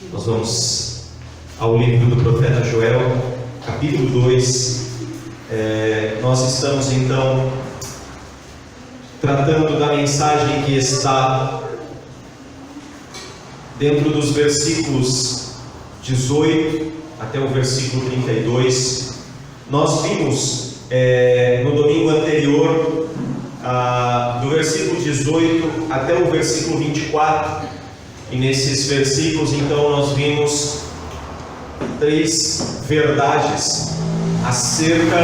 Nós vamos ao livro do profeta Joel, capítulo 2. Nós estamos então tratando da mensagem que está dentro dos versículos 18 até o versículo 32. Nós vimos no domingo anterior, do versículo 18 até o versículo 24, e nesses versículos então nós vimos 3 verdades acerca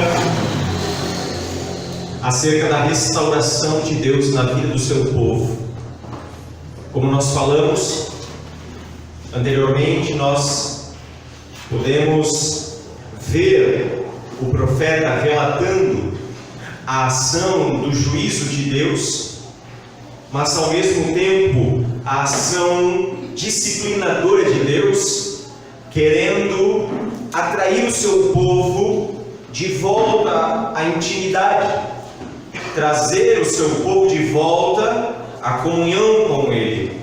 da restauração de Deus na vida do seu povo. Como nós falamos anteriormente, nós podemos ver o profeta relatando a ação do juízo de Deus, mas ao mesmo tempo a ação disciplinadora de Deus, querendo atrair o seu povo de volta à intimidade, trazer o seu povo de volta à comunhão com Ele.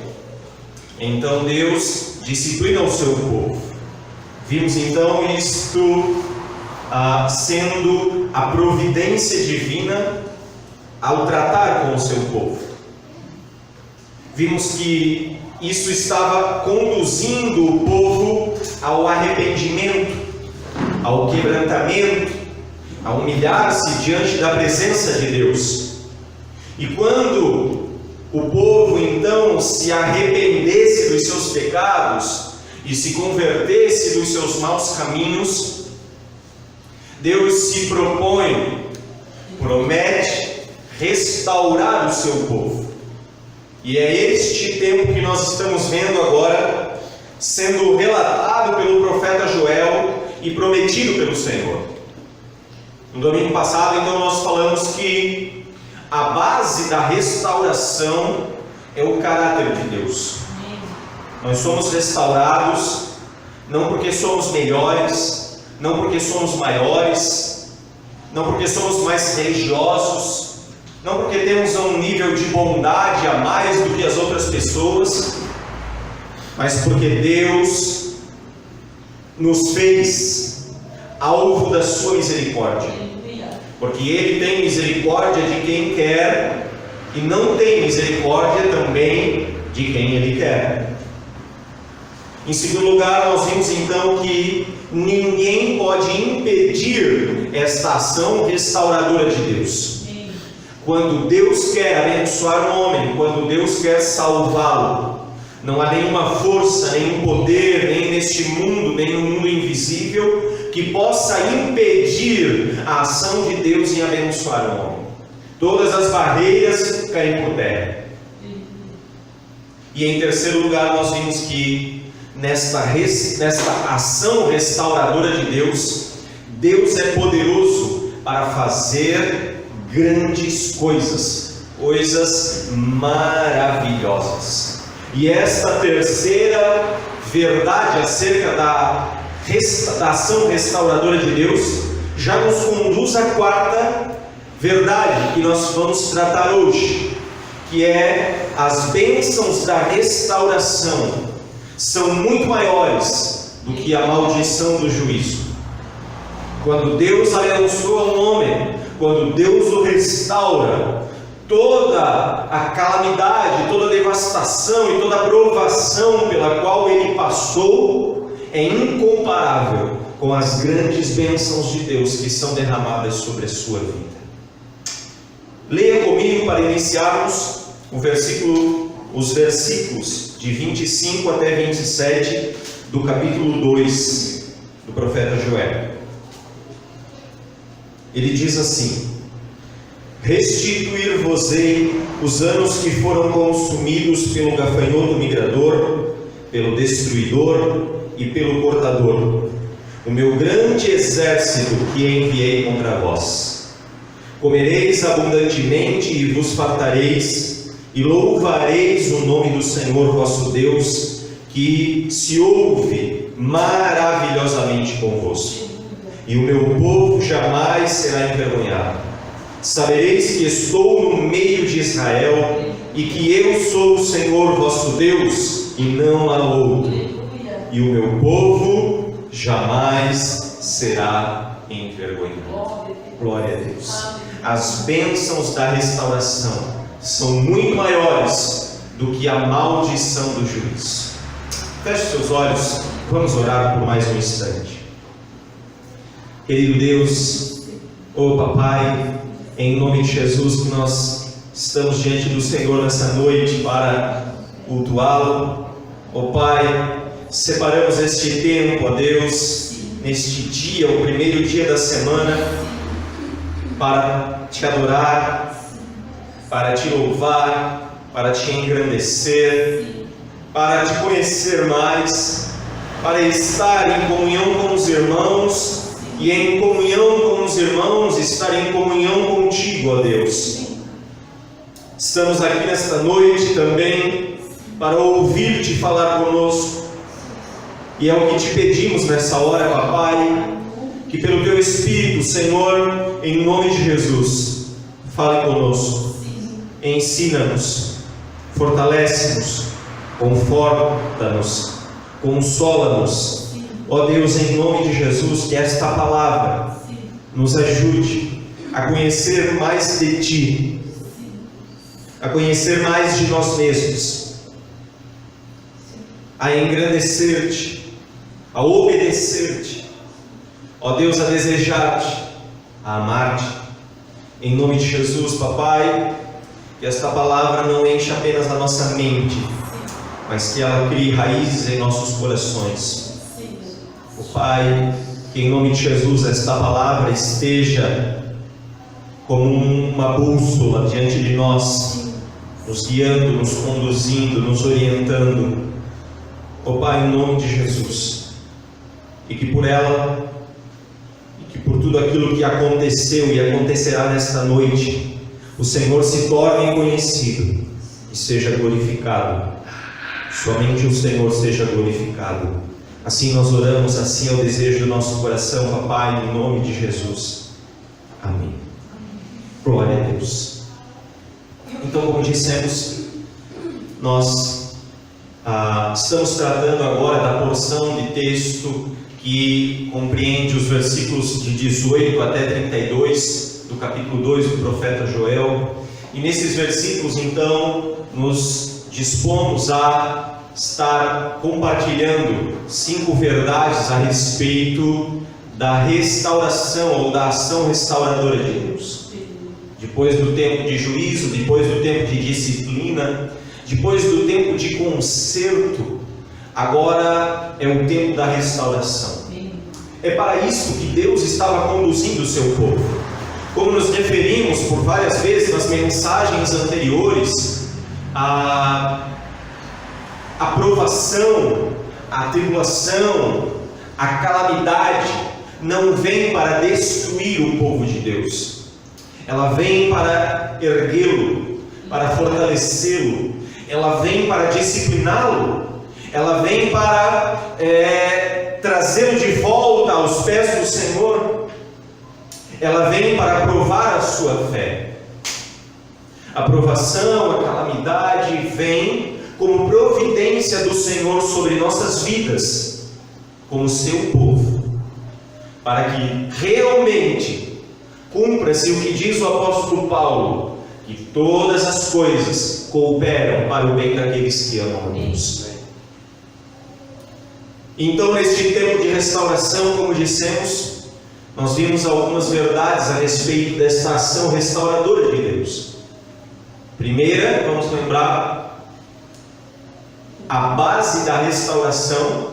Então Deus disciplina o seu povo. Vimos então isto sendo a providência divina ao tratar com o seu povo. Vimos que isso estava conduzindo o povo ao arrependimento, ao quebrantamento, a humilhar-se diante da presença de Deus. E quando o povo então se arrependesse dos seus pecados e se convertesse dos seus maus caminhos, Deus se promete restaurar o seu povo. E é este tempo que nós estamos vendo agora sendo relatado pelo profeta Joel e prometido pelo Senhor. No domingo passado, então, nós falamos que a base da restauração é o caráter de Deus. Nós somos restaurados não porque somos melhores, não porque somos maiores, não porque somos mais religiosos, não porque temos um nível de bondade a mais do que as outras pessoas, mas porque Deus nos fez alvo da sua misericórdia. Porque Ele tem misericórdia de quem quer e não tem misericórdia também de quem Ele quer. Em segundo lugar, nós vimos então que ninguém pode impedir esta ação restauradora de Deus. Quando Deus quer abençoar um homem, quando Deus quer salvá-lo, não há nenhuma força, nenhum poder, nem neste mundo, nem no mundo invisível, que possa impedir a ação de Deus em abençoar o homem. Todas as barreiras caem por terra. E em terceiro lugar, nós vimos que nesta ação restauradora de Deus, Deus é poderoso para fazer grandes coisas maravilhosas. E esta terceira verdade acerca da ação restauradora de Deus já nos conduz à quarta verdade que nós vamos tratar hoje, que é as bênçãos da restauração são muito maiores do que a maldição do juízo. Quando Deus abençoa um homem, quando Deus o restaura, toda a calamidade, toda a devastação e toda a provação pela qual ele passou é incomparável com as grandes bênçãos de Deus que são derramadas sobre a sua vida. Leia comigo para iniciarmos os versículos de 25 até 27 do capítulo 2 do profeta Joel. Ele diz assim: restituir-vos-ei os anos que foram consumidos pelo gafanhoto migrador, pelo destruidor e pelo cortador, o meu grande exército que enviei contra vós. Comereis abundantemente e vos fartareis, e louvareis o nome do Senhor vosso Deus, que se ouve maravilhosamente convosco. E o meu povo jamais será envergonhado. Sabereis que estou no meio de Israel, e que eu sou o Senhor vosso Deus, e não há outro. e o meu povo jamais será envergonhado. Glória a Deus. As bênçãos da restauração são muito maiores do que a maldição do juiz. Feche seus olhos, vamos orar por mais um instante. Querido Deus, ó Papai, em nome de Jesus, que nós estamos diante do Senhor nessa noite para cultuá-lo. Ó Pai, separamos este tempo, ó Deus, neste dia, o primeiro dia da semana, para te adorar, para te louvar, para te engrandecer, para te conhecer mais, para estar em comunhão com os irmãos, e em comunhão com os irmãos, estar em comunhão contigo, ó Deus. Estamos aqui nesta noite também para ouvir-te falar conosco, e é o que te pedimos nessa hora, Papai, que pelo teu Espírito, Senhor, em nome de Jesus, fale conosco, ensina-nos, fortalece-nos, conforta-nos, consola-nos. Ó Deus, em nome de Jesus, que esta palavra nos ajude a conhecer mais de Ti, a conhecer mais de nós mesmos, a engrandecer-te, a obedecer-te, ó Deus, a desejar-te, a amar-te. Em nome de Jesus, Papai, que esta palavra não enche apenas a nossa mente, mas que ela crie raízes em nossos corações. Ó Pai, que em nome de Jesus esta palavra esteja como uma bússola diante de nós, nos guiando, nos conduzindo, nos orientando. Ó Pai, em nome de Jesus, e que por ela, e que por tudo aquilo que aconteceu e acontecerá nesta noite, o Senhor se torne conhecido e seja glorificado. Somente o Senhor seja glorificado. Assim nós oramos, assim é o desejo do nosso coração, Papai, em nome de Jesus. Amém. Glória a Deus. Então, como dissemos, nós estamos tratando agora da porção de texto que compreende os versículos de 18 até 32 do capítulo 2 do profeta Joel. E nesses versículos, então, nos dispomos a estar compartilhando 5 verdades a respeito da restauração ou da ação restauradora de Deus. Depois do tempo de juízo, depois do tempo de disciplina, depois do tempo de conserto, agora é o tempo da restauração. É para isso que Deus estava conduzindo o seu povo. Como nos referimos por várias vezes nas mensagens anteriores, a provação, a tribulação, a calamidade não vem para destruir o povo de Deus. Ela vem para erguê-lo, para fortalecê-lo. Ela vem para discipliná-lo. Ela vem para trazê-lo de volta aos pés do Senhor. Ela vem para provar a sua fé. A provação, a calamidade vem como providência do Senhor sobre nossas vidas, como seu povo, para que realmente cumpra-se o que diz o apóstolo Paulo, que todas as coisas cooperam para o bem daqueles que amam a Deus. Então, neste tempo de restauração, como dissemos, nós vimos algumas verdades a respeito desta ação restauradora de Deus. Primeira, vamos lembrar, a base da restauração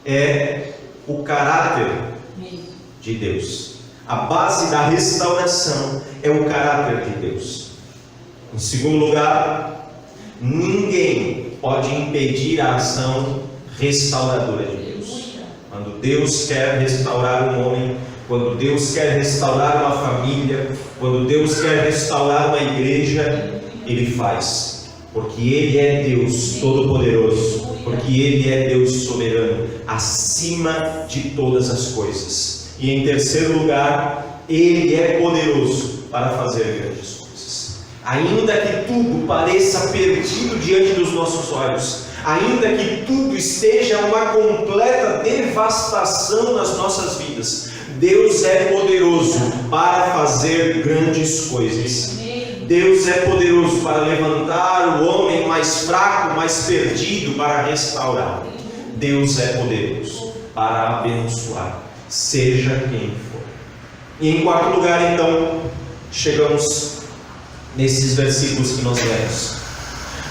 é o caráter de Deus. A base da restauração é o caráter de Deus. Em segundo lugar, ninguém pode impedir a ação restauradora de Deus. Quando Deus quer restaurar um homem, quando Deus quer restaurar uma família, quando Deus quer restaurar uma igreja, Ele faz, porque Ele é Deus Todo-Poderoso, porque Ele é Deus soberano, acima de todas as coisas. E em terceiro lugar, Ele é poderoso para fazer grandes coisas. Ainda que tudo pareça perdido diante dos nossos olhos, ainda que tudo esteja uma completa devastação nas nossas vidas, Deus é poderoso para fazer grandes coisas. Deus é poderoso para levantar o homem mais fraco, mais perdido, para restaurar. Deus é poderoso para abençoar, seja quem for. E em quarto lugar, então, chegamos nesses versículos que nós lemos.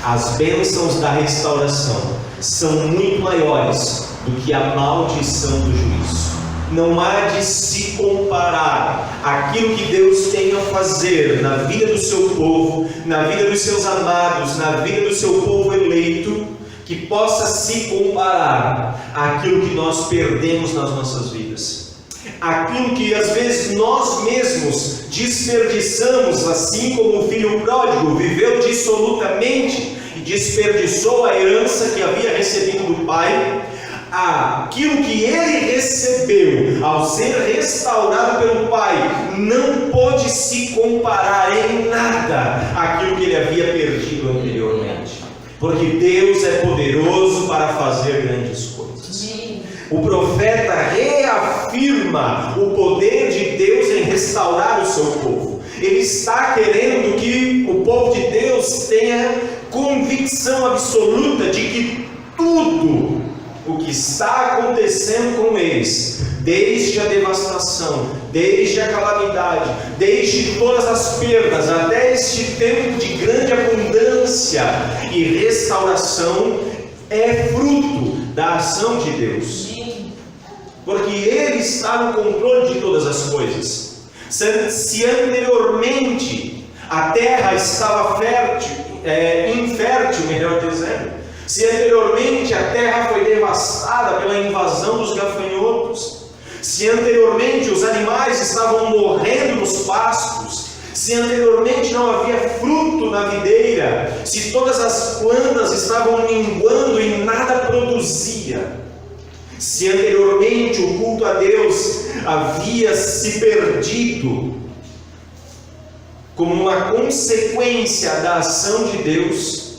As bênçãos da restauração são muito maiores do que a maldição do juízo. Não há de se comparar aquilo que Deus tem a fazer na vida do seu povo, na vida dos seus amados, na vida do seu povo eleito, que possa se comparar àquilo que nós perdemos nas nossas vidas. Aquilo que às vezes nós mesmos desperdiçamos, assim como o filho pródigo viveu dissolutamente e desperdiçou a herança que havia recebido do pai. Aquilo que ele recebeu ao ser restaurado pelo pai não pode se comparar em nada àquilo que ele havia perdido anteriormente, porque Deus é poderoso para fazer grandes coisas. O profeta reafirma o poder de Deus em restaurar o seu povo. Ele está querendo que o povo de Deus tenha convicção absoluta de que tudo o que está acontecendo com eles, desde a devastação, desde a calamidade, desde todas as perdas, até este tempo de grande abundância e restauração, é fruto da ação de Deus, porque Ele está no controle de todas as coisas. Se anteriormente a terra estava infértil, melhor dizendo, se anteriormente a terra foi devastada pela invasão dos gafanhotos, se anteriormente os animais estavam morrendo nos pastos, se anteriormente não havia fruto na videira, se todas as plantas estavam minguando e nada produzia, se anteriormente o culto a Deus havia se perdido como uma consequência da ação de Deus,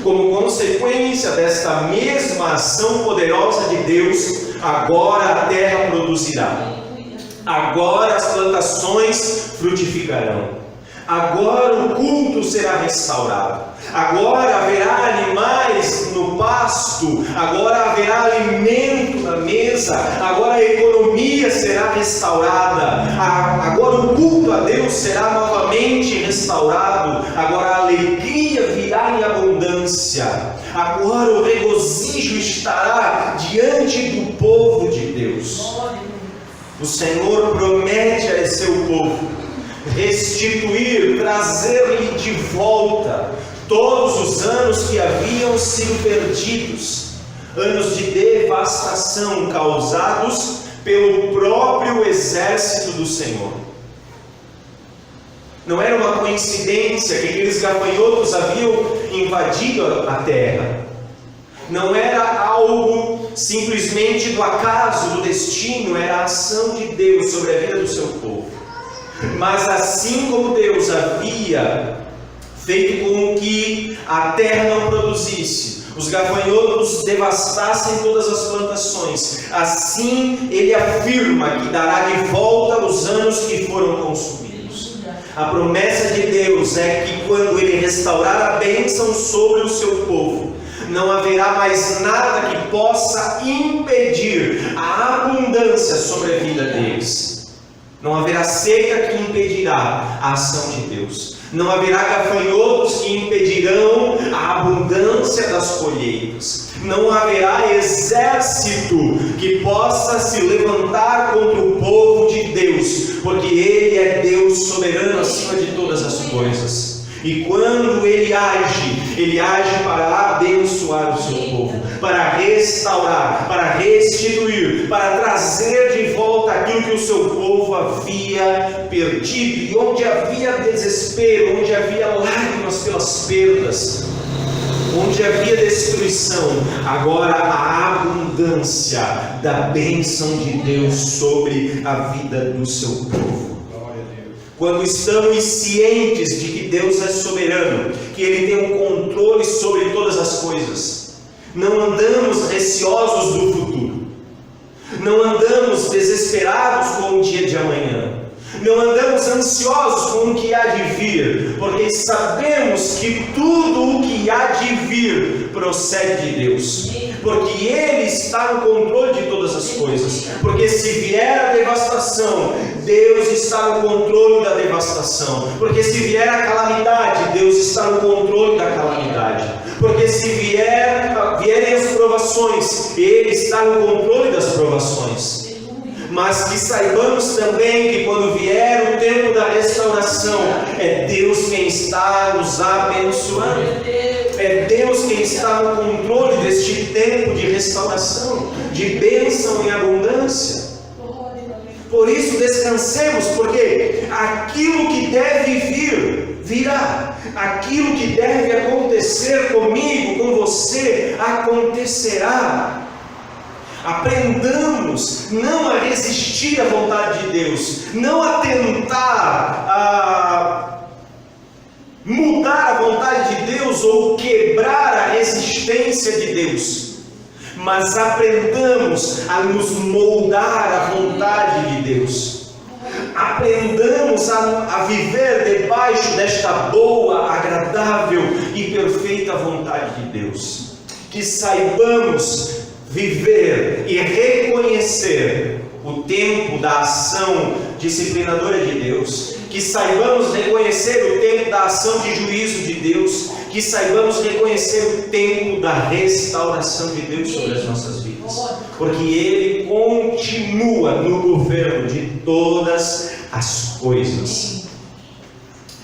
como consequência desta mesma ação poderosa de Deus, agora a terra produzirá, agora as plantações frutificarão, agora o culto será restaurado, agora haverá animais no pasto, agora haverá alimento na mesa, agora a economia será restaurada, agora o culto a Deus será novamente restaurado, agora a alegria virá em abundância, agora o regozijo estará diante do povo de Deus. O Senhor promete a seu povo restituir, trazer-lhe de volta todos os anos que haviam sido perdidos, anos de devastação causados pelo próprio exército do Senhor. Não era uma coincidência que aqueles gafanhotos haviam invadido a terra. Não era algo simplesmente do acaso, do destino, era a ação de Deus sobre a vida do seu povo. Mas assim como Deus havia feito com que a terra não produzisse, os gafanhotos devastassem todas as plantações, assim Ele afirma que dará de volta os anos que foram consumidos. A promessa de Deus é que quando Ele restaurar a bênção sobre o seu povo, não haverá mais nada que possa impedir a abundância sobre a vida deles. Não haverá seca que impedirá a ação de Deus. Não haverá gafanhotos que impedirão a abundância das colheitas. Não haverá exército que possa se levantar contra o povo de Deus, porque Ele é Deus soberano acima de todas as coisas. E quando Ele age para abençoar o seu povo, para restaurar, para restituir, para trazer de volta aquilo que o seu povo havia perdido, e onde havia desespero, onde havia lágrimas pelas perdas, onde havia destruição, agora a abundância da bênção de Deus sobre a vida do seu povo. Quando estamos cientes de que Deus é soberano, que Ele tem um controle sobre todas as coisas, não andamos receosos do futuro, não andamos desesperados com o dia de amanhã, não andamos ansiosos com o que há de vir, porque sabemos que tudo o que há de vir procede de Deus, porque Ele está no controle de todas as coisas. Porque se vier a devastação, Deus está no controle da devastação. Porque se vier a calamidade, Deus está no controle da calamidade. Porque se vierem as provações, Ele está no controle das provações. Mas que saibamos também que quando vier o tempo da restauração, é Deus quem está nos abençoando. É Deus quem está no controle deste tempo de restauração, de bênção em abundância. Por isso descansemos, porque aquilo que deve vir, virá. Aquilo que deve acontecer comigo, com você, acontecerá. Aprendamos não a resistir à vontade de Deus, não a tentar mudar a vontade de Deus ou quebrar a resistência de Deus, mas aprendamos a nos moldar à vontade de Deus. Aprendamos a viver debaixo desta boa, agradável e perfeita vontade de Deus. Que saibamos viver e reconhecer o tempo da ação disciplinadora de Deus, que saibamos reconhecer o tempo da ação de juízo de Deus, que saibamos reconhecer o tempo da restauração de Deus sobre as nossas vidas, porque Ele continua no governo de todas as coisas.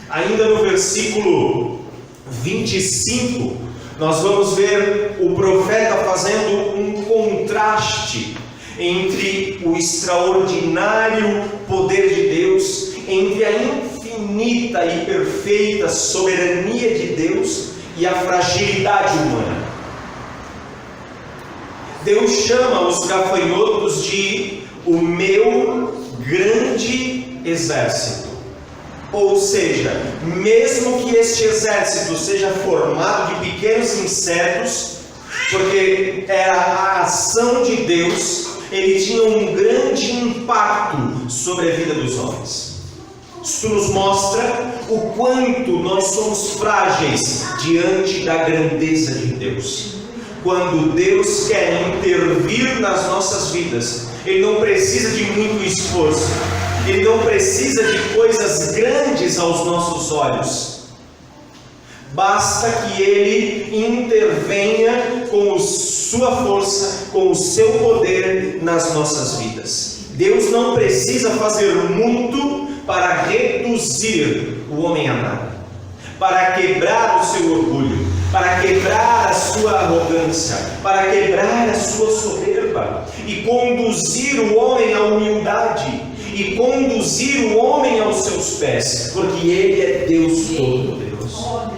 Ainda no versículo 25, nós vamos ver o profeta fazendo um contraste entre o extraordinário poder de Deus, entre a infinita e perfeita soberania de Deus e a fragilidade humana. Deus chama os gafanhotos de o meu grande exército. Ou seja, mesmo que este exército seja formado de pequenos insetos, porque era a ação de Deus, ele tinha um grande impacto sobre a vida dos homens. Isso nos mostra o quanto nós somos frágeis diante da grandeza de Deus. Quando Deus quer intervir nas nossas vidas, Ele não precisa de muito esforço, Ele não precisa de coisas grandes aos nossos olhos. Basta que Ele intervenha com sua força, com o seu poder nas nossas vidas. Deus não precisa fazer muito para reduzir o homem a nada, para quebrar o seu orgulho, para quebrar a sua arrogância, para quebrar a sua soberba e conduzir o homem à humildade e conduzir o homem aos seus pés, porque Ele é Deus Todo-Poderoso.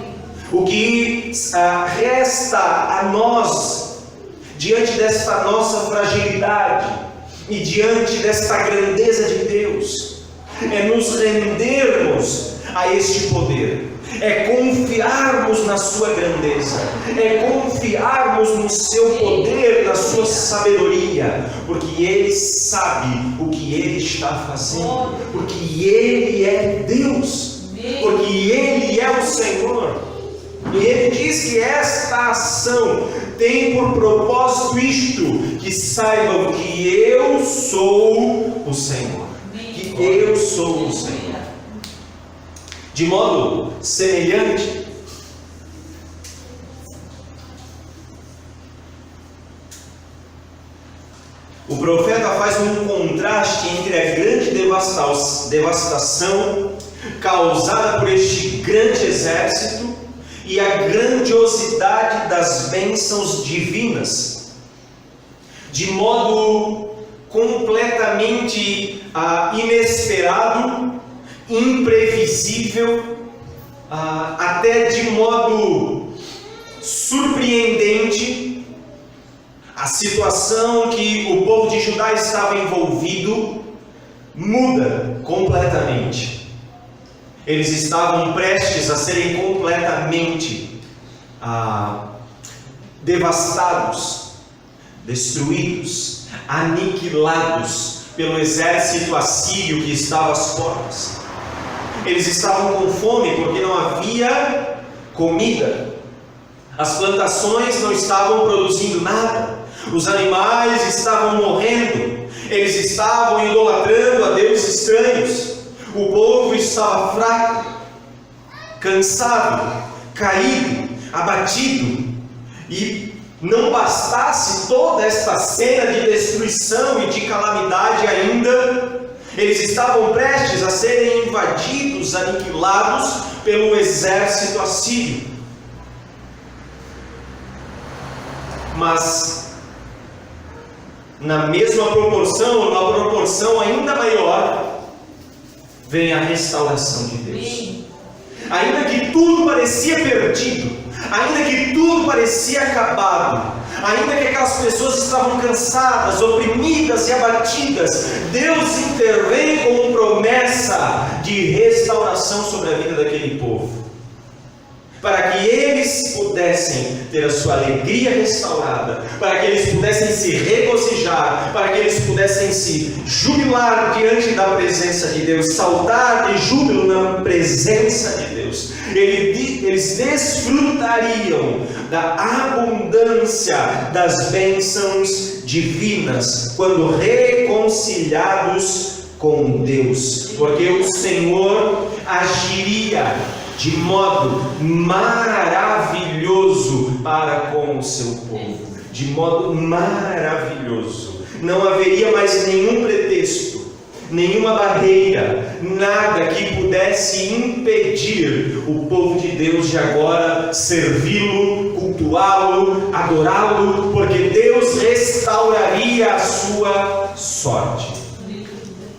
O que resta a nós, diante desta nossa fragilidade e diante desta grandeza de Deus, é nos rendermos a este poder, é confiarmos na sua grandeza, é confiarmos no seu poder, na sua sabedoria, porque Ele sabe o que Ele está fazendo, porque Ele é Deus, porque Ele é o Senhor. E Ele diz que esta ação tem por propósito isto: que saibam que eu sou o Senhor, que eu sou o Senhor. De modo semelhante, o profeta faz um contraste entre a grande devastação causada por este grande exército e a grandiosidade das bênçãos divinas, de modo completamente inesperado, imprevisível, até de modo surpreendente. A situação que o povo de Judá estava envolvido muda completamente. Eles estavam prestes a serem completamente devastados, destruídos, aniquilados pelo exército assírio que estava às portas. Eles estavam com fome porque não havia comida. As plantações não estavam produzindo nada. Os animais estavam morrendo. Eles estavam idolatrando a deuses estranhos. O povo estava fraco, cansado, caído, abatido. E não bastasse toda esta cena de destruição e de calamidade ainda, eles estavam prestes a serem invadidos, aniquilados pelo exército assírio. Mas na mesma proporção, ou numa proporção ainda maior, vem a restauração de Deus. Ainda que tudo parecia perdido, ainda que tudo parecia acabado, ainda que aquelas pessoas estavam cansadas, oprimidas e abatidas, Deus intervém com promessa de restauração sobre a vida daquele povo, para que eles pudessem ter a sua alegria restaurada, para que eles pudessem se regozijar, para que eles pudessem se jubilar diante da presença de Deus, saltar de júbilo na presença de Deus. Eles desfrutariam da abundância das bênçãos divinas quando reconciliados com Deus, porque o Senhor agiria de modo maravilhoso para com o seu povo, de modo maravilhoso. Não haveria mais nenhum pretexto, nenhuma barreira, nada que pudesse impedir o povo de Deus de agora servi-lo, cultuá-lo, adorá-lo, porque Deus restauraria a sua sorte.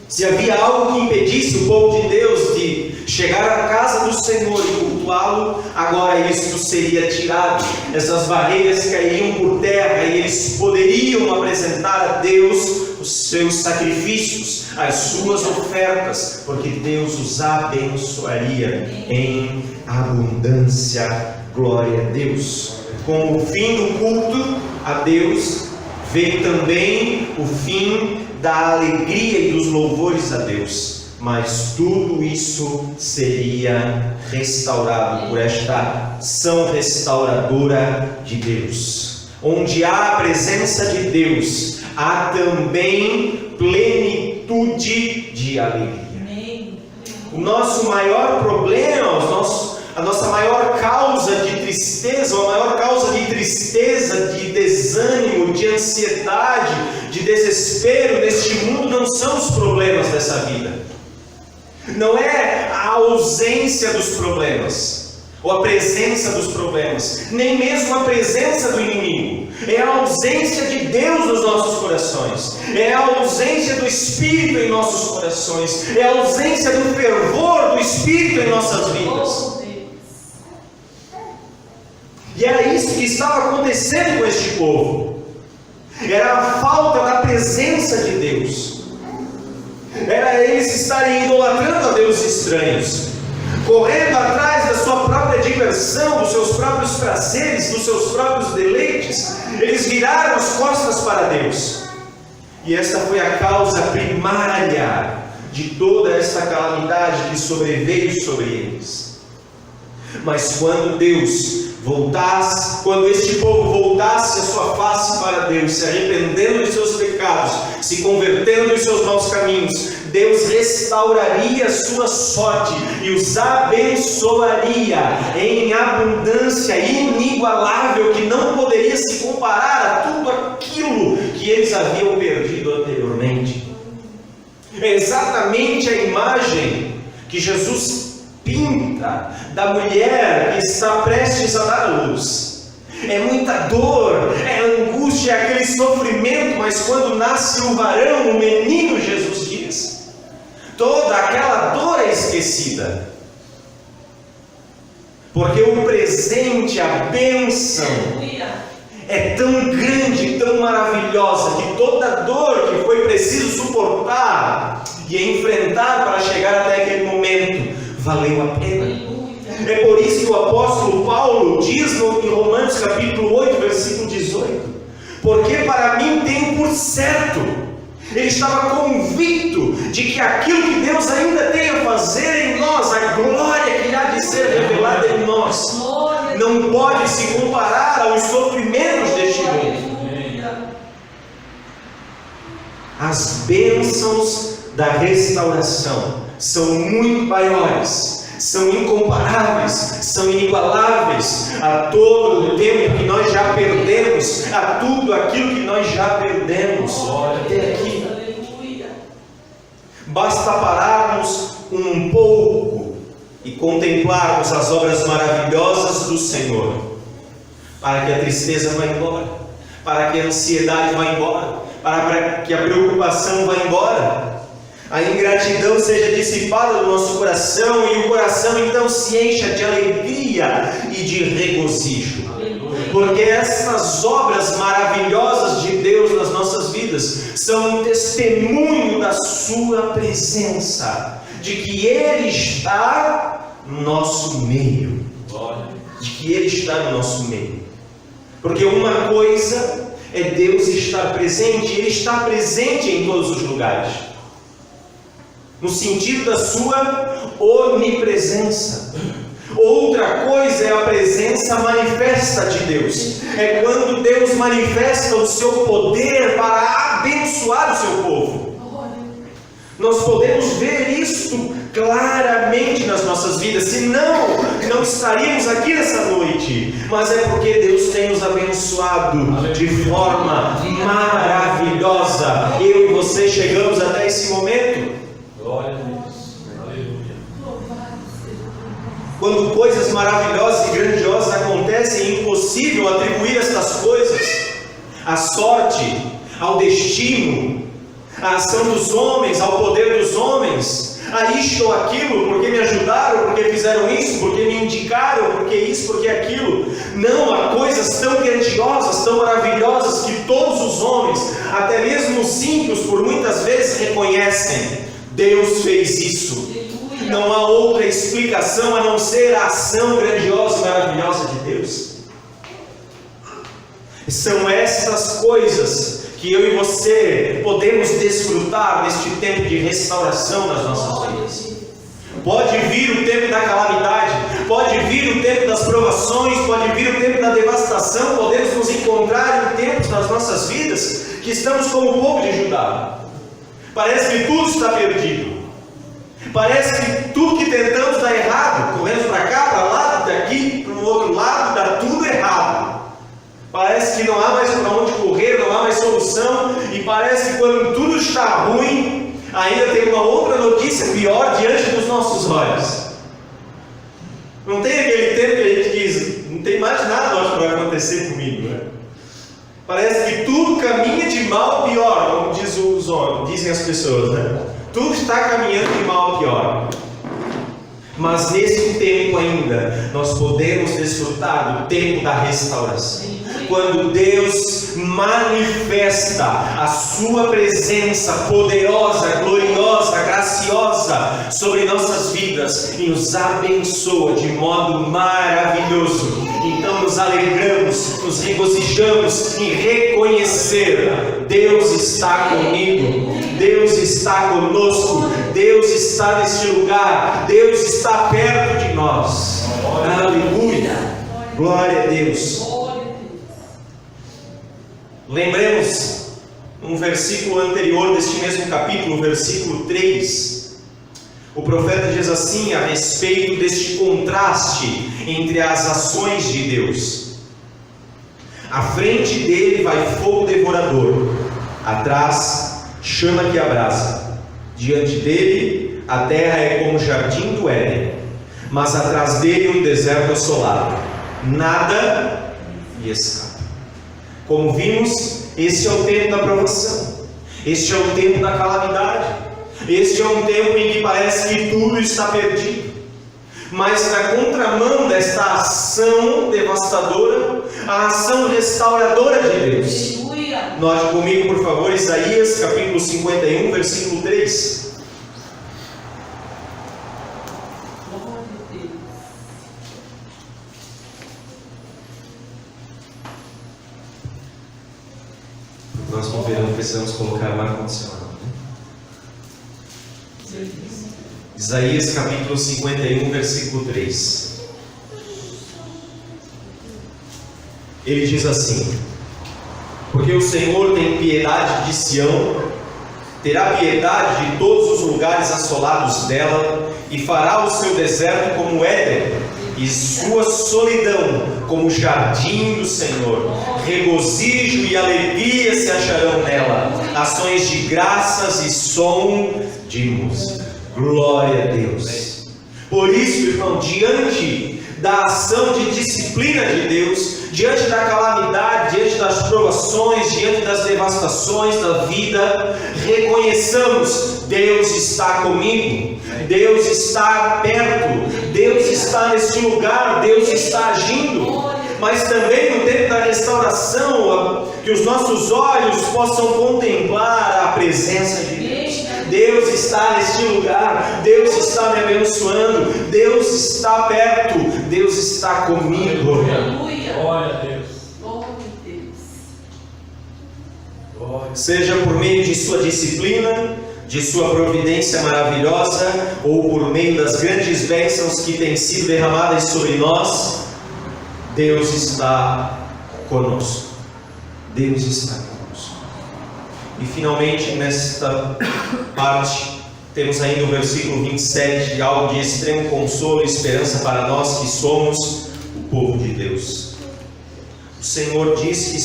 Se havia algo que impedisse o povo de Deus de chegar à casa do Senhor e cultuá-lo, agora isto seria tirado. Essas barreiras cairiam por terra e eles poderiam apresentar a Deus os seus sacrifícios, as suas ofertas, porque Deus os abençoaria em abundância. Glória a Deus. Com o fim do culto a Deus, veio também o fim da alegria e dos louvores a Deus. Mas tudo isso seria restaurado por esta ação restauradora de Deus. Onde há a presença de Deus, há também plenitude de alegria. O nosso maior problema, a nossa maior causa de tristeza, ou a maior causa de tristeza, de desânimo, de ansiedade, de desespero neste mundo não são os problemas dessa vida. Não é a ausência dos problemas, ou a presença dos problemas, nem mesmo a presença do inimigo. É a ausência de Deus nos nossos corações, é a ausência do Espírito em nossos corações, é a ausência do fervor do Espírito em nossas vidas. E era isso que estava acontecendo com este povo. Era a falta da presença de Deus. Era eles estarem idolatrando a deuses estranhos, correndo atrás da sua própria diversão, dos seus próprios prazeres, dos seus próprios deleites. Eles viraram as costas para Deus. E esta foi a causa primária de toda esta calamidade que sobreveio sobre eles. Mas quando quando este povo voltasse a sua face para Deus, se arrependendo de seus pecados, se convertendo dos seus maus caminhos, Deus restauraria a sua sorte e os abençoaria em abundância inigualável, que não poderia se comparar a tudo aquilo que eles haviam perdido anteriormente. É exatamente a imagem que Jesus pinta da mulher que está prestes a dar à luz. É muita dor, é angústia, é aquele sofrimento, mas quando nasce o varão, o menino, Jesus diz, toda aquela dor é esquecida, porque o presente, a bênção, é tão grande, tão maravilhosa, que toda dor que foi preciso suportar e enfrentar para chegar até aquele momento valeu a pena. É por isso que o apóstolo Paulo diz em Romanos capítulo 8, versículo 18: porque para mim tenho por certo. Ele estava convicto de que aquilo que Deus ainda tem a fazer em nós, a glória que há de ser revelada em nós, não pode se comparar aos sofrimentos deste mundo. As bênçãos da restauração são muito maiores, são incomparáveis, são inigualáveis a todo o tempo que nós já perdemos, a tudo aquilo que nós já perdemos até aqui. Basta pararmos um pouco e contemplarmos as obras maravilhosas do Senhor, para que a tristeza vá embora, para que a ansiedade vá embora, para que a preocupação vá embora, a ingratidão seja dissipada do nosso coração e o coração então se encha de alegria e de regozijo. Porque essas obras maravilhosas de Deus nas nossas vidas são um testemunho da sua presença, de que Ele está no nosso meio, de que Ele está no nosso meio. Porque uma coisa é Deus estar presente, Ele está presente em todos os lugares, no sentido da sua onipresença. Outra coisa é a presença manifesta de Deus. É quando Deus manifesta o seu poder para abençoar o seu povo. Nós podemos ver isso claramente nas nossas vidas. Senão, não estaríamos aqui nessa noite. Mas é porque Deus tem nos abençoado de forma maravilhosa. Eu e você chegamos até esse momento. Glória a Deus. Quando coisas maravilhosas e grandiosas acontecem, é impossível atribuir estas coisas à sorte, ao destino, à ação dos homens, ao poder dos homens, a isto ou aquilo, porque me ajudaram, porque fizeram isso, porque me indicaram, porque isso, porque aquilo. Não, há coisas tão grandiosas, tão maravilhosas, que todos os homens, até mesmo os ímpios, por muitas vezes reconhecem: Deus fez isso. Não há outra explicação a não ser a ação grandiosa e maravilhosa de Deus. São essas coisas que eu e você podemos desfrutar neste tempo de restauração nas nossas vidas. Pode vir o tempo da calamidade, pode vir o tempo das provações, pode vir o tempo da devastação. Podemos nos encontrar em tempos nas nossas vidas que estamos como o povo de Judá. Parece que tudo está perdido. Parece que tudo que tentamos dá errado. Corremos para cá, para lá, daqui para o outro lado, dá tudo errado. Parece que não há mais para onde correr, não há mais solução. E parece que quando tudo está ruim, ainda tem uma outra notícia pior diante dos nossos olhos. Não tem aquele tempo que a gente diz: não tem mais nada para acontecer comigo, né? Parece que tudo caminha de mal a pior, como dizem as pessoas, né? Tudo está caminhando de mal a pior. Mas nesse tempo ainda, nós podemos desfrutar do tempo da restauração. Quando Deus manifesta a sua presença poderosa, gloriosa, graciosa sobre nossas vidas e nos abençoa de modo maravilhoso. Então nos alegramos, nos regozijamos em reconhecer: Deus está comigo, Deus está conosco, Deus está neste lugar, Deus está perto de nós. Aleluia! Glória a Deus! Lembremos um versículo anterior deste mesmo capítulo, versículo 3. O profeta diz assim a respeito deste contraste entre as ações de Deus: à frente dele vai fogo devorador, atrás chama que abrasa. Diante dele a terra é como o jardim do Éden, mas atrás dele um deserto assolado, nada lhe escapa. Como vimos, este é o tempo da provação, este é o tempo da calamidade, este é um tempo em que parece que tudo está perdido. Mas na contramão desta ação devastadora, a ação restauradora de Deus. Note comigo, por favor, Isaías capítulo 51, versículo 3. nós no verão precisamos colocar um ar-condicionado. Isaías capítulo 51, versículo 3. Ele diz assim: porque o Senhor tem piedade de Sião, terá piedade de todos os lugares assolados dela, e fará o seu deserto como Éden, e sua solidão como o jardim do Senhor. Regozijo e alegria se acharão nela, ações de graças e som de música. Glória a Deus. Por isso, irmão, diante da ação de disciplina de Deus, diante da calamidade, diante das provações, diante das devastações da vida, reconheçamos: Deus está comigo, Deus está perto, Deus está neste lugar, Deus está agindo. Mas também no tempo da restauração, que os nossos olhos possam contemplar a presença de Deus. Deus está neste lugar, Deus está me abençoando, Deus está perto, Deus está comigo. Glória a Deus. Seja por meio de sua disciplina, de sua providência maravilhosa, ou por meio das grandes bênçãos que têm sido derramadas sobre nós, Deus está conosco. Deus está conosco. E finalmente, nesta parte, temos ainda o versículo 27, algo de extremo consolo e esperança para nós que somos o povo de Deus. O Senhor diz que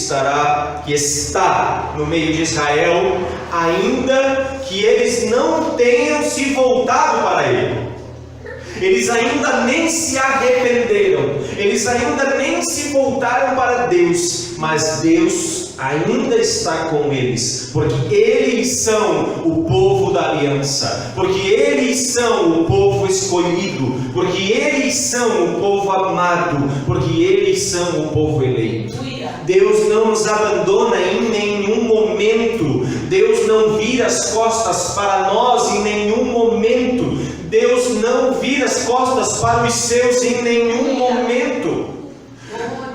está no meio de Israel, ainda que eles não tenham se voltado para Ele. Eles ainda nem se arrependeram, eles ainda nem se voltaram para Deus, mas Deus ainda está com eles, porque eles são o povo da aliança, porque eles são o povo escolhido, porque eles são o povo amado, porque eles são o povo eleito. Deus não nos abandona em nenhum momento, Deus não vira as costas para nós em nenhum momento, Deus não vira as costas para os seus em nenhum momento.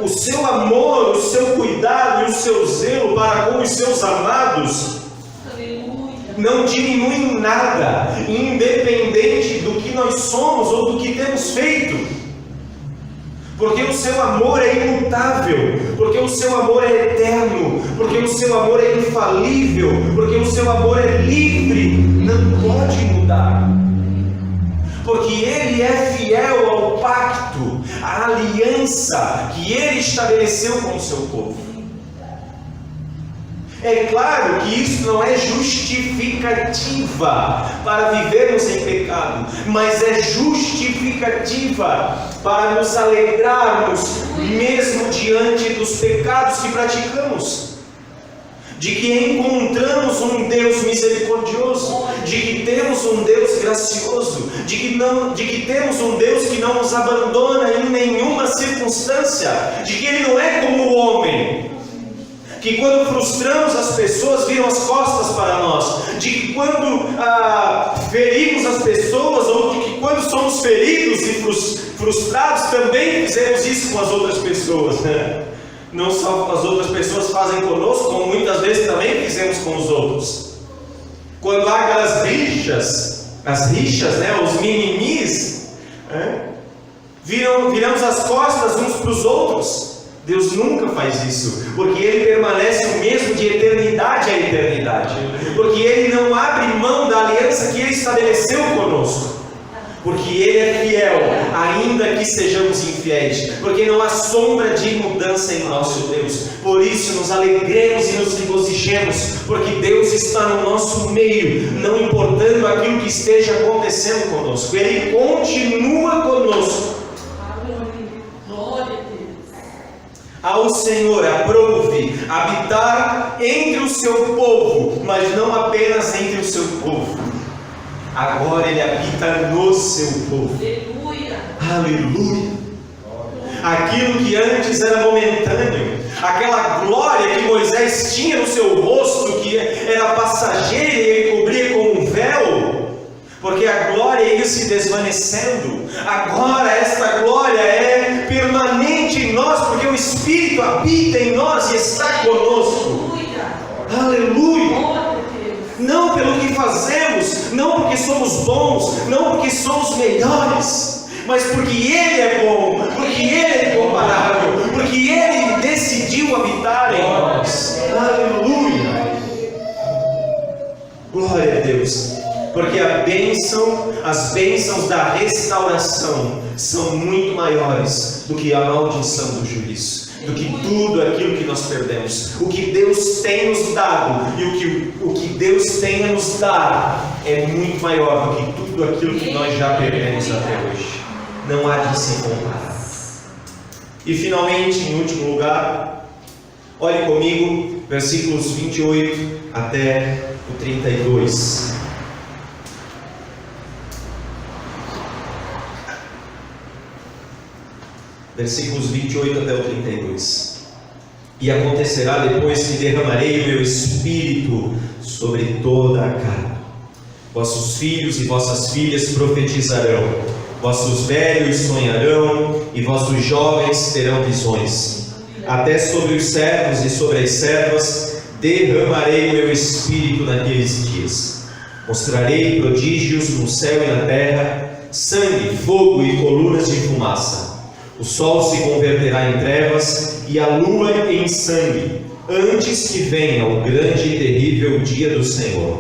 O seu amor, o seu cuidado e o seu zelo para com os seus amados não diminui em nada, independente do que nós somos ou do que temos feito. Porque o seu amor é imutável, porque o seu amor é eterno, porque o seu amor é infalível, porque o seu amor é livre, não pode mudar. Porque Ele é fiel ao pacto, à aliança que Ele estabeleceu com o seu povo. É claro que isso não é justificativa para vivermos em pecado, mas é justificativa para nos alegrarmos mesmo diante dos pecados que praticamos. De que encontramos um Deus misericordioso, de que temos um Deus gracioso, de que temos um Deus que não nos abandona em nenhuma circunstância, de que Ele não é como o homem, que quando frustramos as pessoas viram as costas para nós, de que quando ferimos as pessoas, ou de que quando somos feridos e frustrados também fizemos isso com as outras pessoas, né? Não só as outras pessoas fazem conosco, como muitas vezes também fizemos com os outros. Quando há aquelas rixas, né, os mimimis, viramos as costas uns para os outros. Deus nunca faz isso, porque Ele permanece o mesmo de eternidade a eternidade, porque Ele não abre mão da aliança que Ele estabeleceu conosco. Porque Ele é fiel, ainda que sejamos infiéis, porque não há sombra de mudança em nosso Deus. Por isso nos alegremos e nos regozijemos, porque Deus está no nosso meio, não importando aquilo que esteja acontecendo conosco, Ele continua conosco. Ao Senhor aprouve habitar entre o seu povo, mas não apenas entre o seu povo. Agora Ele habita no seu povo. Aleluia! Aleluia! Aquilo que antes era momentâneo, aquela glória que Moisés tinha no seu rosto, que era passageira e ele cobria com um véu, porque a glória ia se desvanecendo. Agora esta glória é permanente em nós, porque o Espírito habita em nós e está conosco. Aleluia! Não pelo que fazemos, não porque somos bons, não porque somos melhores, mas porque Ele é bom, porque Ele é incomparável, porque Ele decidiu habitar em nós. Aleluia! Glória a Deus! Porque as bênçãos da restauração são muito maiores do que a maldição do juízo, do que tudo aquilo que nós perdemos. O que Deus tem nos dado e o que Deus tem a nos dar é muito maior do que tudo aquilo que nós já perdemos até hoje. Não há de se comparar. E finalmente, em último lugar, olhe comigo, versículos 28 até o 32. Versículos 28 até o 32. E acontecerá depois que derramarei o meu espírito sobre toda a carne. Vossos filhos e vossas filhas profetizarão, vossos velhos sonharão, e vossos jovens terão visões. Até sobre os servos e sobre as servas derramarei o meu espírito naqueles dias. Mostrarei prodígios no céu e na terra, sangue, fogo e colunas de fumaça. O sol se converterá em trevas e a lua em sangue, antes que venha o grande e terrível dia do Senhor.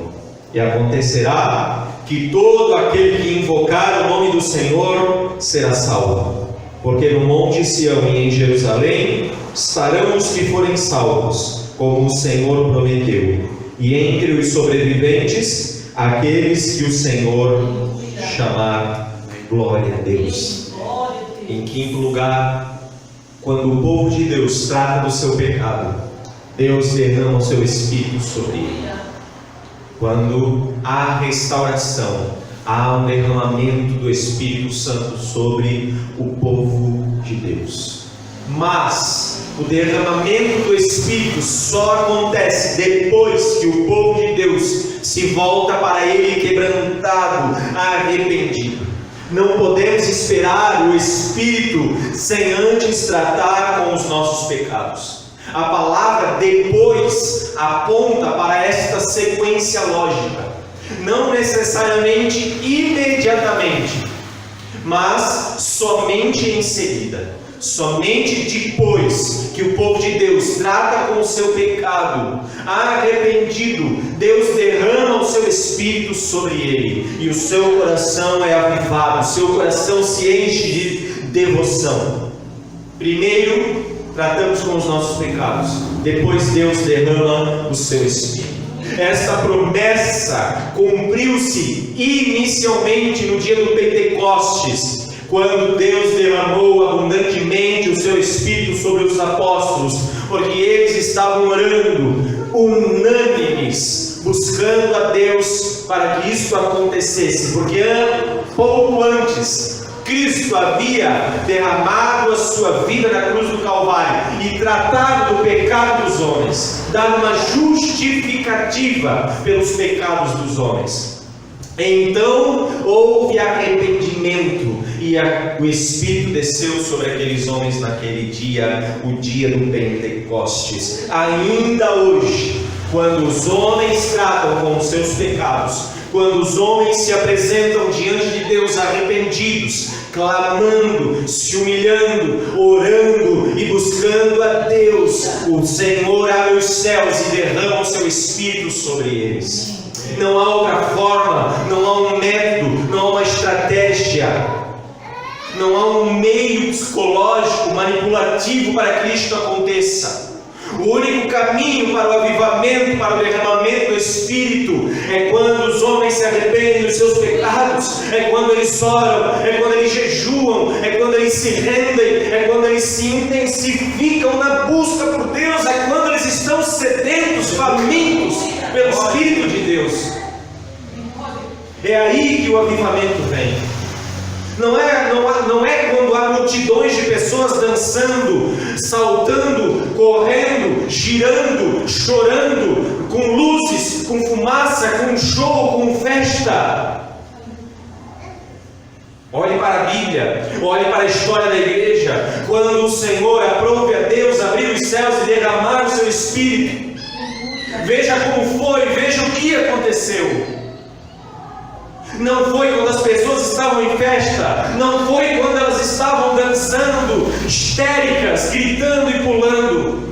E acontecerá que todo aquele que invocar o nome do Senhor será salvo. Porque no monte Sião e em Jerusalém estarão os que forem salvos, como o Senhor prometeu. E entre os sobreviventes, aqueles que o Senhor chamar. Glória a Deus. Em quinto lugar, quando o povo de Deus trata do seu pecado, Deus derrama o seu Espírito sobre ele. Quando há restauração, há um derramamento do Espírito Santo sobre o povo de Deus. Mas o derramamento do Espírito só acontece depois que o povo de Deus se volta para Ele quebrantado, arrependido. Não podemos esperar o Espírito sem antes tratar com os nossos pecados. A palavra depois aponta para esta sequência lógica, não necessariamente imediatamente, mas somente em seguida. Somente depois que o povo de Deus trata com o seu pecado, arrependido, Deus derrama o seu Espírito sobre ele, e o seu coração é avivado, o seu coração se enche de devoção. Primeiro, tratamos com os nossos pecados, depois Deus derrama o seu Espírito. Esta promessa cumpriu-se inicialmente no dia do Pentecostes, quando Deus derramou abundantemente o seu Espírito sobre os apóstolos, porque eles estavam orando, unânimes, buscando a Deus para que isso acontecesse, porque pouco antes, Cristo havia derramado a sua vida na cruz do Calvário e tratado do pecado dos homens, dado uma justificativa pelos pecados dos homens. Então houve arrependimento e o Espírito desceu sobre aqueles homens naquele dia, o dia do Pentecostes. Ainda hoje, quando os homens tratam com os seus pecados, quando os homens se apresentam diante de Deus arrependidos, clamando, se humilhando, orando e buscando a Deus, o Senhor abre os céus e derrama o seu Espírito sobre eles. Não há outra forma, não há um método, não há uma estratégia, não há um meio psicológico, manipulativo para que isto aconteça. O único caminho para o avivamento, para o derramamento do Espírito, é quando os homens se arrependem dos seus pecados, é quando eles oram, é quando eles jejuam, é quando eles se rendem, é quando eles se intensificam na busca por Deus, é quando eles estão sedentos, famintos pelo Espírito de Deus. É aí que o avivamento vem. Não é quando há multidões de pessoas dançando, saltando, correndo, girando, chorando, com luzes, com fumaça, com show, com festa. Olhe para a Bíblia, olhe para a história da igreja, quando o Senhor aprove a Deus abrir os céus e derramar o seu Espírito. Veja como foi, veja o que aconteceu. Não foi quando as pessoas estavam em festa, não foi quando elas estavam dançando, histéricas, gritando e pulando.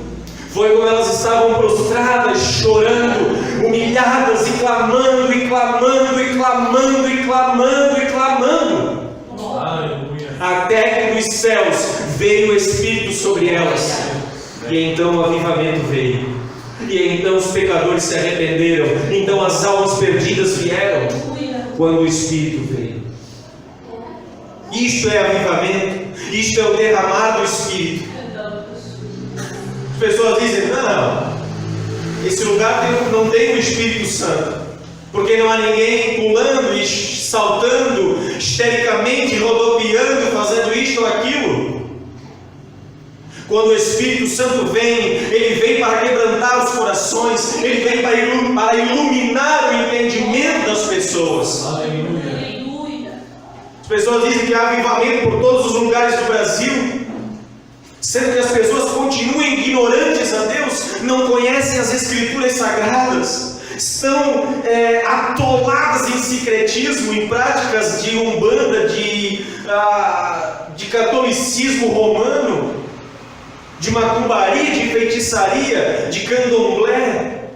Foi quando elas estavam prostradas, chorando, humilhadas e clamando, e clamando, e clamando, e clamando, e clamando. Aleluia. Até que dos céus veio o Espírito sobre elas. E então o avivamento veio. E então os pecadores se arrependeram. Então as almas perdidas vieram. Quando o Espírito veio. Isto é avivamento. Isto é o derramar do Espírito. As pessoas dizem: não, esse lugar não tem o Espírito Santo, porque não há ninguém pulando e saltando histericamente, rodopiando, fazendo isto ou aquilo. Quando o Espírito Santo vem, ele vem para quebrantar os corações, ele vem para iluminar o entendimento das pessoas. Aleluia. As pessoas dizem que há avivamento por todos os lugares do Brasil, sendo que as pessoas continuam ignorantes a Deus, não conhecem as Escrituras Sagradas, estão atoladas em sincretismo, em práticas de umbanda, de catolicismo romano, de macumbaria, de feitiçaria, de candomblé.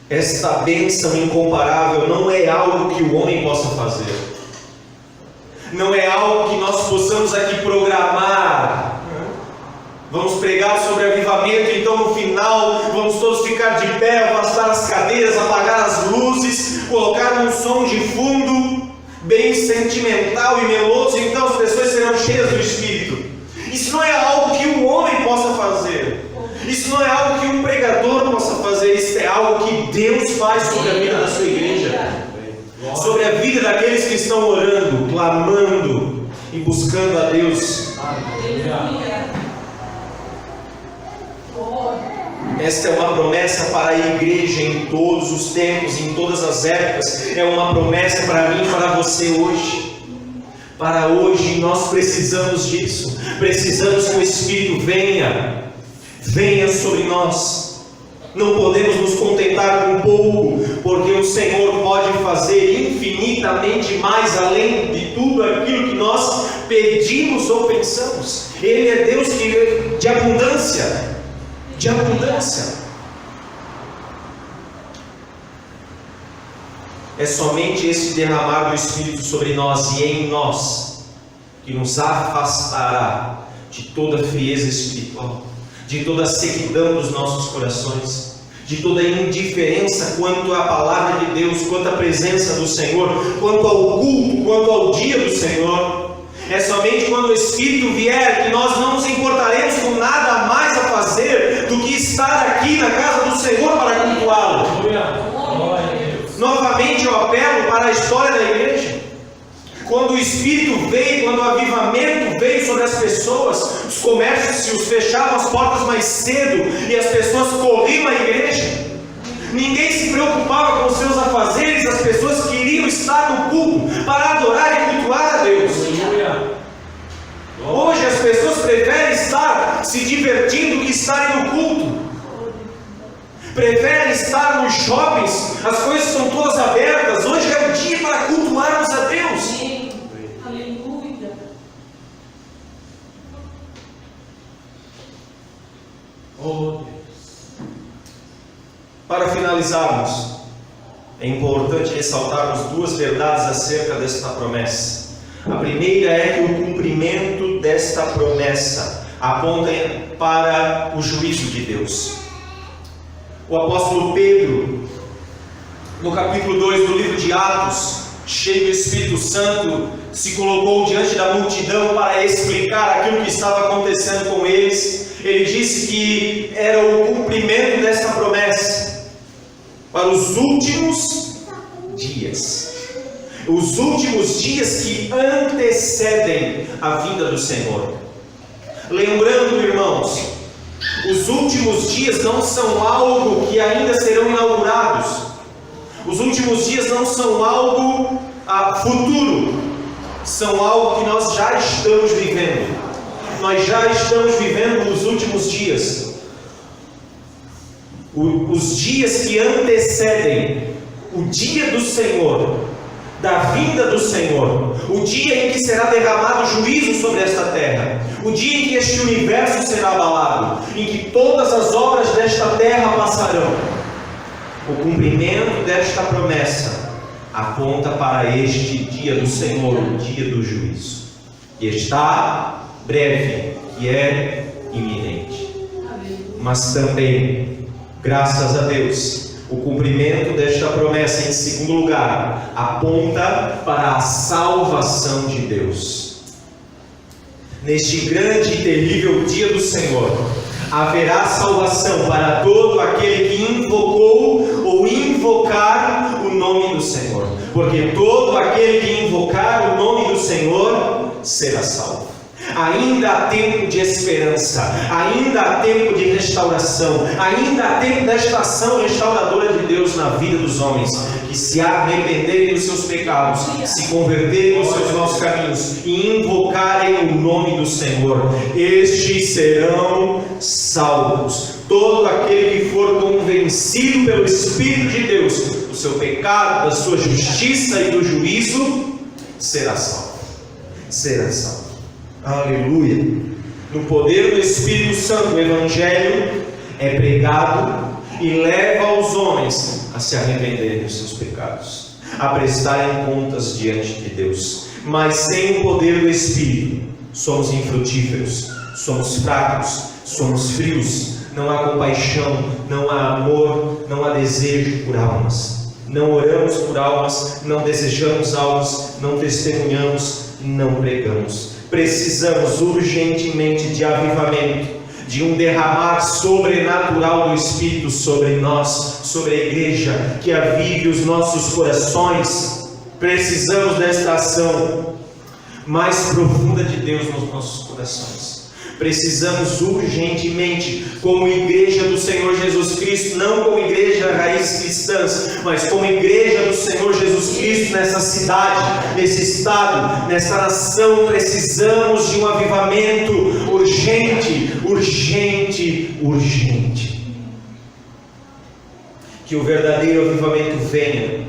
Esta bênção incomparável não é algo que o homem possa fazer. Não é algo que nós possamos aqui programar. Vamos pregar sobre avivamento, então no final vamos todos ficar de pé, afastar as cadeiras, apagar as luzes, colocar um som de fundo bem sentimental e meloso, então as pessoas serão cheias do Espírito. Isso não é algo que um homem possa fazer. Isso não é algo que um pregador possa fazer. Isso é algo que Deus faz sobre a vida da sua igreja, sobre a vida daqueles que estão orando, clamando e buscando a Deus. Esta é uma promessa para a igreja em todos os tempos, em todas as épocas. É uma promessa para mim e para você hoje. Para hoje nós precisamos disso. Precisamos que o Espírito venha sobre nós. Não podemos nos contentar com pouco, porque o Senhor pode fazer infinitamente mais além de tudo aquilo que nós pedimos ou pensamos. Ele é Deus de abundância. De abundância. É somente esse derramar do Espírito sobre nós e em nós que nos afastará de toda frieza espiritual, de toda a sequidão dos nossos corações, de toda a indiferença quanto à palavra de Deus, quanto à presença do Senhor, quanto ao culto, quanto ao dia do Senhor. É somente quando o Espírito vier que nós não nos importaremos com nada mais a fazer do que estar aqui na casa do Senhor para cultuá-lo. Novamente eu apelo para a história da igreja. Quando o Espírito veio, quando o avivamento veio sobre as pessoas, os comércios se fechavam as portas mais cedo e as pessoas corriam à igreja. Ninguém se preocupava com os seus afazeres, as pessoas queriam estar no culto para adorar e cultuar a Deus. Hoje as pessoas preferem estar se divertindo que estarem no culto. Preferem estar nos shoppings, as coisas estão todas abertas. Hoje é o dia para cultuarmos a Deus. Aleluia. Oh, Deus. Para finalizarmos, é importante ressaltarmos duas verdades acerca desta promessa. A primeira é que o cumprimento desta promessa aponta para o juízo de Deus. O apóstolo Pedro, no capítulo 2 do livro de Atos, cheio do Espírito Santo, se colocou diante da multidão para explicar aquilo que estava acontecendo com eles. Ele disse que era o cumprimento desta promessa para os últimos dias. Os últimos dias que antecedem a vinda do Senhor. Lembrando, irmãos, os últimos dias não são algo que ainda serão inaugurados. Os últimos dias não são algo futuro. São algo que nós já estamos vivendo. nós já estamos vivendo os últimos dias. Os dias que antecedem o dia do Senhor, da vinda do Senhor, o dia em que será derramado juízo sobre esta terra, o dia em que este universo será abalado, em que todas as obras desta terra passarão. O cumprimento desta promessa aponta para este dia do Senhor, o dia do juízo, que está breve, que é iminente. Mas também, graças a Deus, o cumprimento desta promessa, em segundo lugar, aponta para a salvação de Deus. Neste grande e terrível dia do Senhor, haverá salvação para todo aquele que invocou ou invocar o nome do Senhor, porque todo aquele que invocar o nome do Senhor será salvo. Ainda há tempo de esperança, ainda há tempo de restauração, ainda há tempo desta ação restauradora de Deus na vida dos homens, que se arrependerem dos seus pecados, se converterem dos seus maus caminhos e invocarem o nome do Senhor. Estes serão salvos. Todo aquele que for convencido pelo Espírito de Deus do seu pecado, da sua justiça e do juízo, será salvo. Será salvo. Aleluia. No poder do Espírito Santo, o Evangelho é pregado e leva os homens a se arrependerem dos seus pecados, a prestarem contas diante de Deus. Mas sem o poder do Espírito, somos infrutíferos, somos fracos, somos frios, não há compaixão, não há amor, não há desejo por almas. Não oramos por almas, não desejamos almas, não testemunhamos, não pregamos. Precisamos urgentemente de avivamento, de um derramar sobrenatural do Espírito sobre nós, sobre a igreja, que avive os nossos corações. Precisamos desta ação mais profunda de Deus nos nossos corações. Precisamos urgentemente, como igreja do Senhor Jesus Cristo, não como igreja raízes cristãs, mas como igreja do Senhor Jesus Cristo nessa cidade, nesse estado, nessa nação, precisamos de um avivamento urgente, urgente, urgente. Que o verdadeiro avivamento venha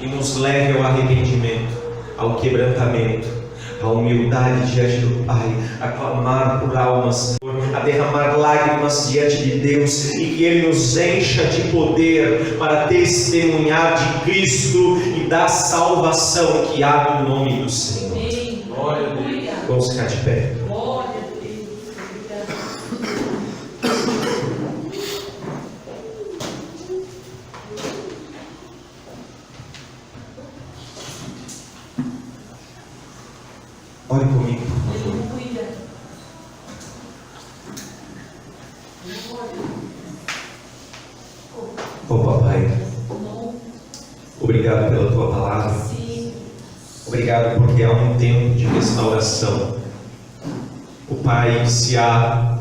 e nos leve ao arrependimento, ao quebrantamento, a humildade diante do Pai, a clamar por almas, a derramar lágrimas diante de Deus, e que Ele nos encha de poder para testemunhar de Cristo e da salvação que há no nome do Senhor. Glória a Deus. Vamos ficar de pé. Glória a Deus. Ore comigo, por favor. Aleluia. Oh Papai, obrigado pela Tua palavra. Sim. Obrigado porque há um tempo de restauração. O Pai, se há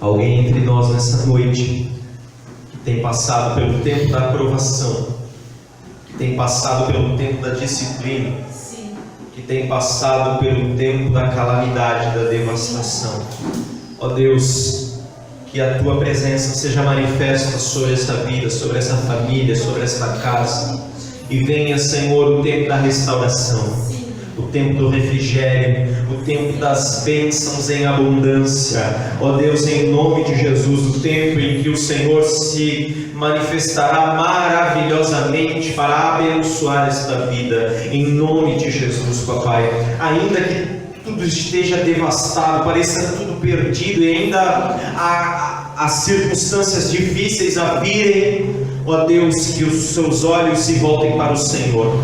alguém entre nós nessa noite que tem passado pelo tempo da aprovação, que tem passado pelo tempo da disciplina, Sim. que tem passado pelo tempo da calamidade, da devastação, ó Deus, que a Tua presença seja manifesta sobre esta vida, sobre essa família, sobre esta casa, e venha, Senhor, o tempo da restauração, o tempo do refrigério, o tempo das bênçãos em abundância, ó Deus, em nome de Jesus, o tempo em que o Senhor se manifestará maravilhosamente para abençoar esta vida, em nome de Jesus, Papai. Ainda que tudo esteja devastado, pareça tudo perdido, e ainda há circunstâncias difíceis a virem, ó Deus, que os seus olhos se voltem para o Senhor.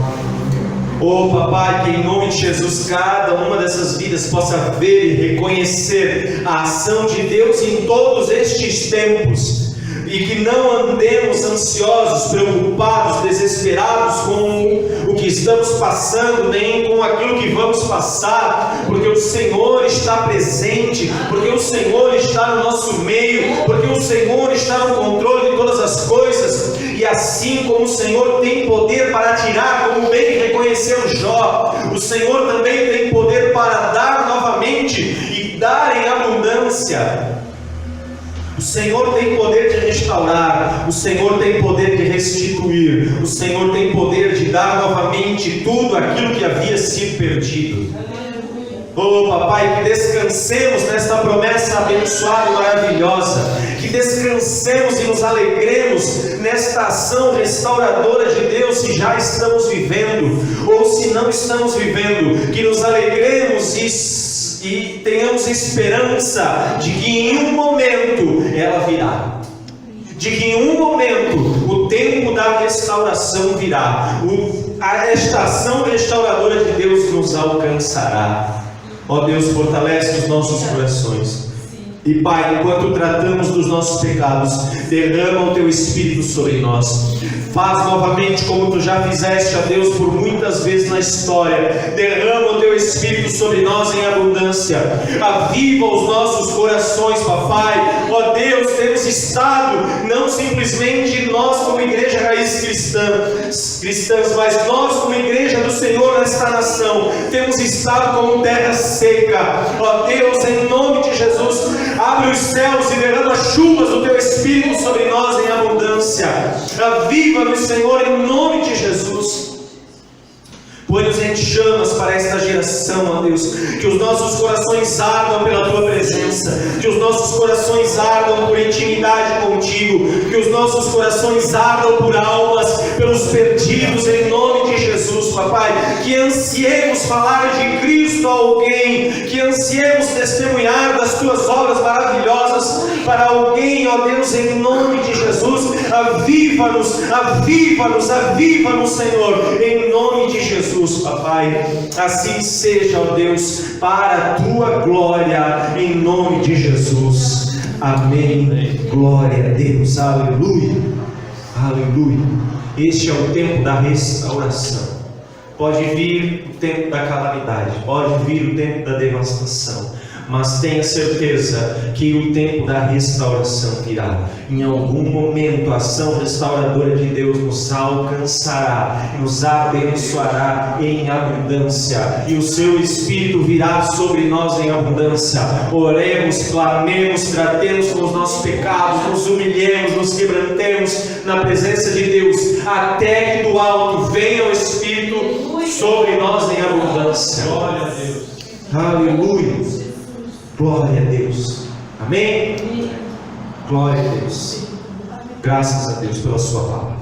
Oh Papai, que em nome de Jesus cada uma dessas vidas possa ver e reconhecer a ação de Deus em todos estes tempos, e que não andemos ansiosos, preocupados, desesperados com o que estamos passando, nem com aquilo que vamos passar, porque o Senhor está presente, porque o Senhor está no nosso meio, porque o Senhor está no controle de todas as coisas. E assim como o Senhor tem poder para tirar, como bem reconheceu Jó, o Senhor também tem poder para dar novamente, e dar abundância. O Senhor tem poder de restaurar, o Senhor tem poder de restituir, o Senhor tem poder de dar novamente tudo aquilo que havia sido perdido. Oh papai, que descansemos nesta promessa abençoada e maravilhosa, que descansemos e nos alegremos nesta ação restauradora de Deus, se já estamos vivendo ou se não estamos vivendo, que nos alegremos e tenhamos esperança de que em um momento ela virá, de que em um momento o tempo da restauração virá, a estação restauradora de Deus nos alcançará. Ó Deus, fortalece os nossos corações. E Pai, enquanto tratamos dos nossos pecados, derrama o Teu Espírito sobre nós. Faz novamente como Tu já fizeste, ó Deus, por muitas vezes na história. Derrama o Teu Espírito sobre nós em abundância. Aviva os nossos corações, papai. Ó Deus, temos estado, não simplesmente nós como igreja raiz cristãs, mas nós como igreja do Senhor nesta nação, temos estado como terra seca. Ó Deus, em nome de Jesus, abre os céus e derrama chuvas do Teu Espírito sobre nós em abundância. Aviva-nos, Senhor, em nome de Jesus. Põe-nos em chamas para esta geração, ó Deus. Que os nossos corações ardam pela Tua presença. Que os nossos corações ardam por intimidade contigo. Que os nossos corações ardam por almas, pelos perdidos, em nome de Jesus, papai. Que ansiemos falar de Cristo a alguém. Que ansiemos testemunhar das Tuas obras maravilhosas para alguém, ó Deus, em nome de Jesus. Aviva-nos, aviva-nos, aviva-nos, Senhor, em nome de Jesus, papai. Assim seja, ó Deus, para a Tua glória, em nome de Jesus. Amém. Glória a Deus. Aleluia. Aleluia. Este é o tempo da restauração. Pode vir o tempo da calamidade, pode vir o tempo da devastação, mas tenha certeza que o tempo da restauração virá. Em algum momento a ação restauradora de Deus nos alcançará, nos abençoará em abundância, e o Seu Espírito virá sobre nós em abundância. Oremos, clamemos, tratemos com os nossos pecados, nos humilhemos, nos quebrantemos na presença de Deus, até que do alto venha o Espírito sobre nós em abundância. Glória a Deus. Aleluia. Glória a Deus. Amém? Glória a Deus. Graças a Deus pela Sua palavra.